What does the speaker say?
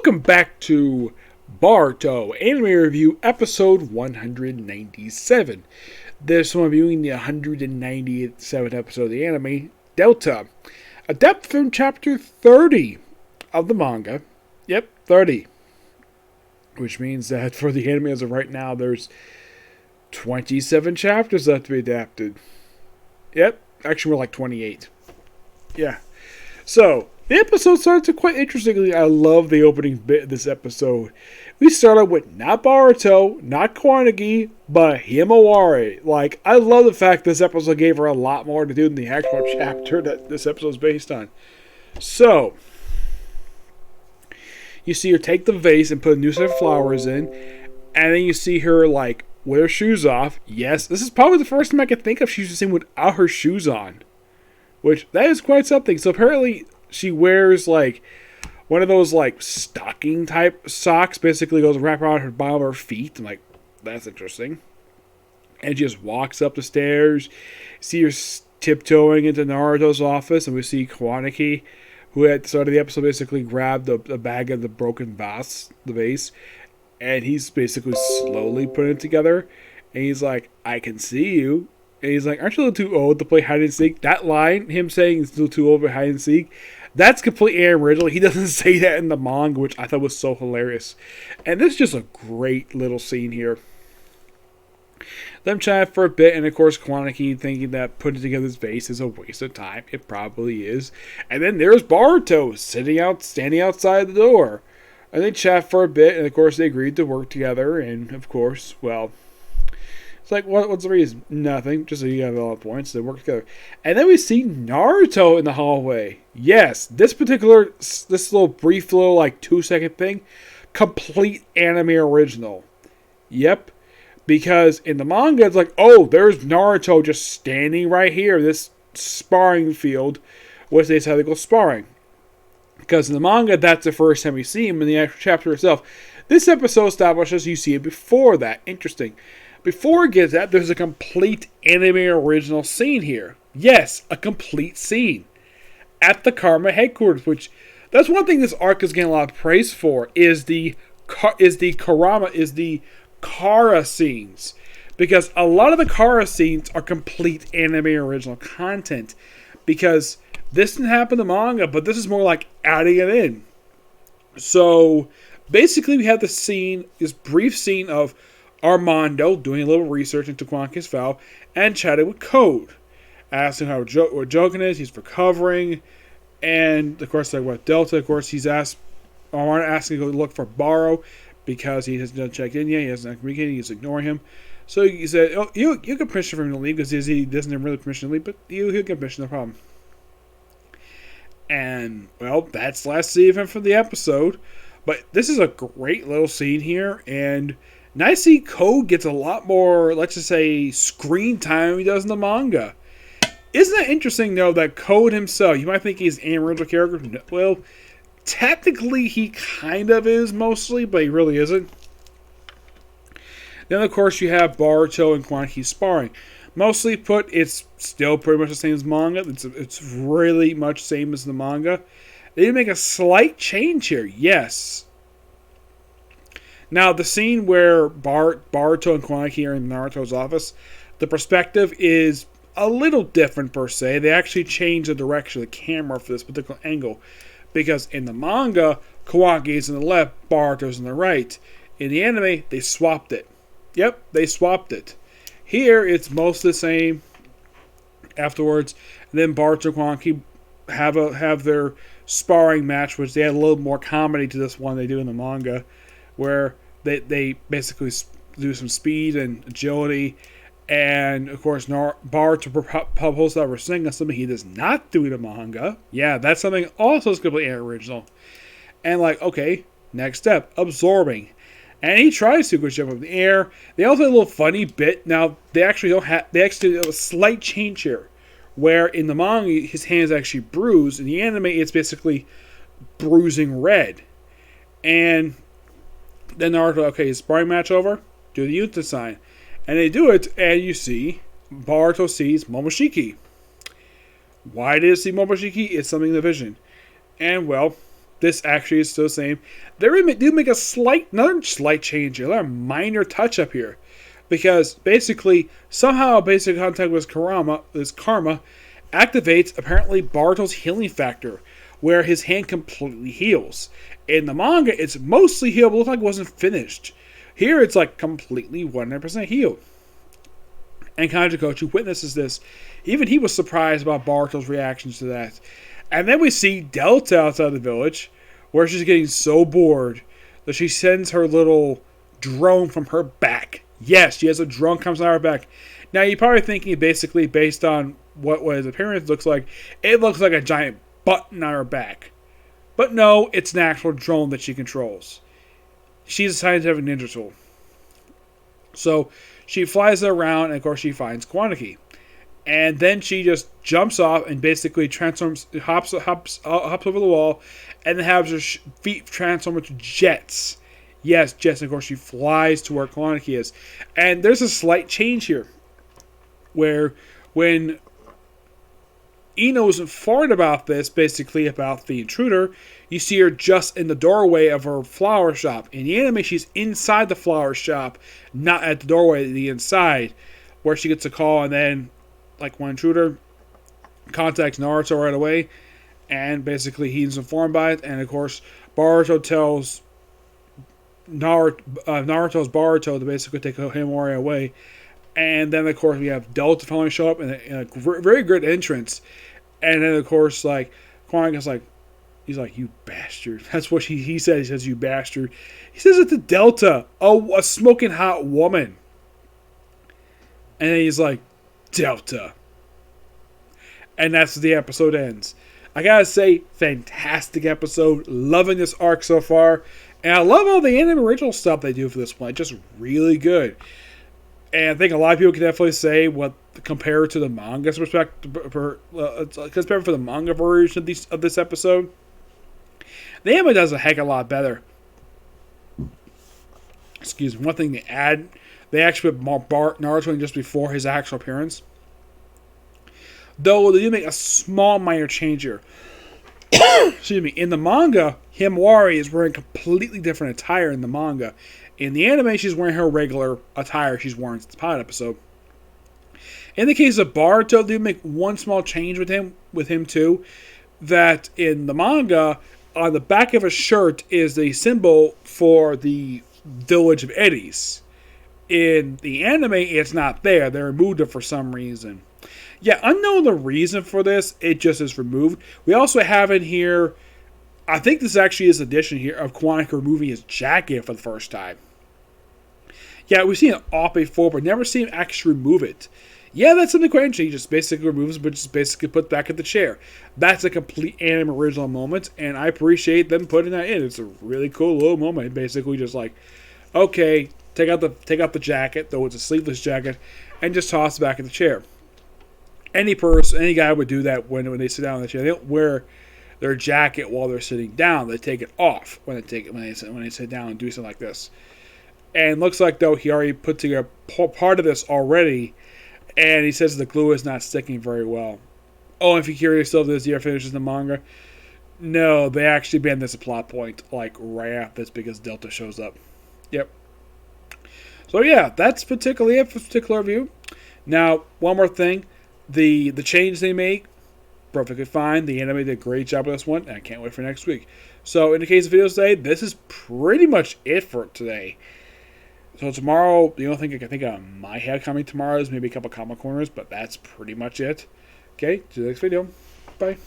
welcome back to Boruto Anime Review Episode 197. This one reviewing the 197th episode of the anime, Delta. Adapted from Chapter 30 of the manga. Yep, 30. Which means that for the anime as of right now, there's 27 chapters left to be adapted. Yep, actually we're like 28. Yeah. So, the episode starts quite interestingly. I love the opening bit of this episode. We start out with not Boruto, not Kwanagi, but Himawari. Like, I love the fact this episode gave her a lot more to do than the actual chapter that this episode is based on. So, you see her take the vase and put a new set of flowers in, and then you see her, like, with her shoes off. Yes, this is probably the first time I can think of she's seen without her shoes on. Which, that is quite something. So apparently, she wears, like, one of those, like, stocking type socks. Basically goes wrap around her bottom of her feet. I'm like, that's interesting. And she just walks up the stairs. See her tiptoeing into Naruto's office. And we see Kwanaki, who at the start of the episode basically grabbed the bag of the broken vase. And he's basically slowly putting it together. And he's like, I can see you. And he's like, aren't you a little too old to play hide and seek? That line, him saying he's a little too old for hide and seek, that's completely original. He doesn't say that in the manga, which I thought was so hilarious. And this is just a great little scene here. Them chat for a bit, and of course Kwanaki thinking that putting together this vase is a waste of time. It probably is. And then there's Boruto standing outside the door. And they chat for a bit, and of course they agreed to work together, and of course, well, it's like, what's the reason? Nothing. Just so you have all the points. They work together. And then we see Naruto in the hallway. Yes, this little brief little, like, 2-second thing, complete anime original. Yep. Because in the manga, it's like, oh, there's Naruto just standing right here, this sparring field, which they decided to go sparring. Because in the manga, that's the first time we see him in the actual chapter itself. This episode establishes you see it before that. Interesting. Before it gets that, there's a complete anime original scene here. Yes, a complete scene. At the Karma headquarters, which, that's one thing this arc is getting a lot of praise for, is the Kara scenes. Because a lot of the Kara scenes are complete anime original content. Because this didn't happen in the manga, but this is more like adding it in. So, basically we have this brief scene of Armando doing a little research into Kwanaki's vow and chatting with Code, asking how what Joken is, he's recovering, and of course, like what Delta, of course, he's asking to go look for Baro because he hasn't checked in yet, he hasn't communicated, he's ignoring him. So he said, oh, you get permission for him to leave because he doesn't have really permission to leave, but he'll get permission, no problem. And, well, that's the last scene of him from the episode. But this is a great little scene here, and now I see Code gets a lot more, let's just say, screen time than he does in the manga. Isn't that interesting, though, that Code himself, you might think he's an original character. No, well, technically he kind of is mostly, but he really isn't. Then, of course, you have Boruto and Kwanaki sparring. Mostly put, it's still pretty much the same as manga. It's really much the same as the manga. They did make a slight change here, yes. Now, the scene where Boruto and Kwanaki are in Naruto's office, the perspective is a little different per se. They actually changed the direction of the camera for this particular angle. Because in the manga, Kwanaki is on the left, Boruto's on the right. In the anime, they swapped it. Yep, they swapped it. Here, it's mostly the same afterwards. And then Boruto and Kwanaki have their sparring match, which they add a little more comedy to this one they do in the manga, where they basically do some speed and agility, and of course Boruto proposes that Rasengan, something he does not do in the manga. Yeah, that's something also is completely original. And like, okay, next step, absorbing. And he tries to go jump up in the air. They also have a little funny bit. Now, they actually have a slight change here, where in the manga, his hand's actually bruised. In the anime, it's basically bruising red. And then Naruto, okay, is sparring match over? Do the Yuta sign. And they do it, and you see, Boruto sees Momoshiki. Why did he see Momoshiki? It's something in the vision. And, well, this actually is still the same. They do make another slight change, another minor touch up here, because basically somehow basic contact with karma activates apparently Boruto's healing factor, where his hand completely heals. In the manga, it's mostly healed, but it looked like it wasn't finished. Here, it's like completely 100% healed. And Kanjikochi, who witnesses this, even he was surprised about Boruto's reactions to that. And then we see Delta outside the village, where she's getting so bored that she sends her little drone from her back. Yes, she has a drone comes out of her back. Now, you're probably thinking basically based on what his appearance looks like, it looks like a giant button on her back. But no, it's an actual drone that she controls. She's a scientific ninja tool. So she flies it around, and of course she finds Kwanaki. And then she just jumps off and basically hops over the wall, and then has her feet transform into jets. Yes, jets. And of course she flies to where Kwanaki is. And there's a slight change here, where when Ino was informed about this, basically about the intruder, you see her just in the doorway of her flower shop. In the anime, she's inside the flower shop, not at the doorway, the inside, where she gets a call, and then, like, one intruder contacts Naruto right away, and basically he's informed by it, and of course, Boruto tells Naruto's Boruto to basically take Himori away, and then, of course, we have Delta finally show up in a very good entrance. And then, of course, like, Kwanaki's like, he's like, you bastard. That's what he says. He says, you bastard. He says it to Delta, a smoking hot woman. And then he's like, Delta. And that's the episode ends. I gotta say, fantastic episode. Loving this arc so far. And I love all the anime original stuff they do for this one. Just really good. And I think a lot of people can definitely say what compared to the manga's perspective, compared for the manga version of this episode, the anime does a heck of a lot better. Excuse me. One thing to add, they actually put Naruto in just before his actual appearance. Though they do make a small minor change here. Excuse me. In the manga, Himawari is wearing completely different attire in the manga. In the anime, she's wearing her regular attire she's worn since the pilot episode. In the case of Boruto, they make one small change with him too. That in the manga, on the back of his shirt is the symbol for the village of Eddies. In the anime, it's not there. They removed it for some reason. Yeah, unknown the reason for this, it just is removed. We also have in here, I think this actually is an addition here of Kwanaki removing his jacket for the first time. Yeah, we've seen it off before, but never seen him actually remove it. Yeah, that's something quite interesting. He just basically removes it, but just basically put back at the chair. That's a complete anime original moment, and I appreciate them putting that in. It's a really cool little moment. Basically, just like, okay, take out the jacket, though it's a sleeveless jacket, and just toss it back in the chair. Any guy would do that when they sit down in the chair. They don't wear their jacket while they're sitting down. They take it off when they sit down and do something like this. And looks like though he already put together part of this already, and he says the glue is not sticking very well. Oh, and if you're curious still, this year finishes the manga. No, they actually banned this a plot point like right after this because Delta shows up. Yep. So yeah, that's particularly it for this particular review. Now, one more thing. The change they make, perfectly fine. The anime did a great job with this one, and I can't wait for next week. So, in the case of videos today, this is pretty much it for today. So tomorrow, the only thing I can think of might have coming tomorrow is maybe a couple comic corners, but that's pretty much it. Okay, to the next video. Bye.